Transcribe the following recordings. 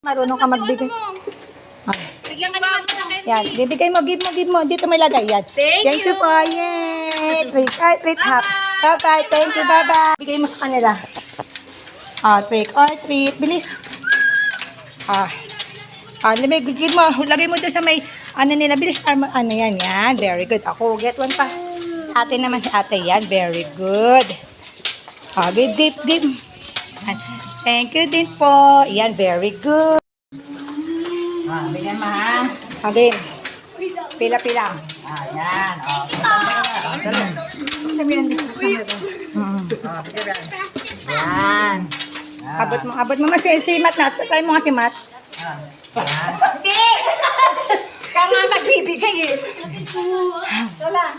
Marunong ka magbigay. Bigyan ka naman mo ng Yan, bibigay mo, give mo. Dito may lagay yan. Thank you po. Yay! Treat half. Bye-bye. Thank you. Bye-bye. Bigay mo sa kanila. Trick or treat. Bilis. Give mo. Lagay mo doon sa may, ano nila, bilis. Ano yan, yan. Very good. Ako, get one pa. Ate naman si ate yan. Very good. Give. Thank you din po. Yan, very good. Bigyan mo ha. Okay. Pila-pila. Yan. Yan. Abot mo si Mat na. Try mo nga si Mat. Hindi! Ka nga magbibigay eh. Ito lang.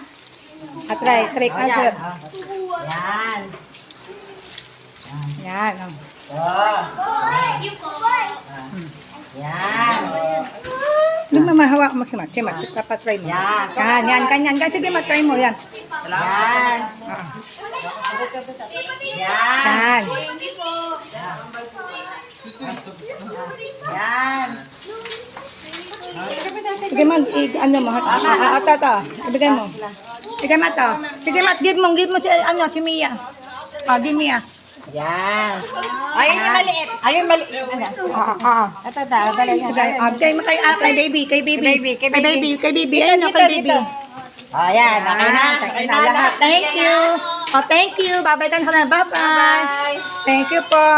Try ka. Yan. Yan. Yan. Yung mamahawak mo si Mat. Si Mat. Try mo. Yan. Yan. Sige, Mat. Try mo. Yan. Yan. Yan. Yan. Yan. Sige, Mat. Ano mo. Ito. Ibigay mo. Sige, Mat. Sige, Mat. Give mo si Mia. Give Mia. Yan. Ayun yung maliit. Ayun maliit. Ito. Dali yan. Kay baby. Kay baby. Ayun, kay baby. Ayan. Okay na. Okay na lahat. Thank you. Thank you. Bye-bye ka na. Bye-bye. Thank you po.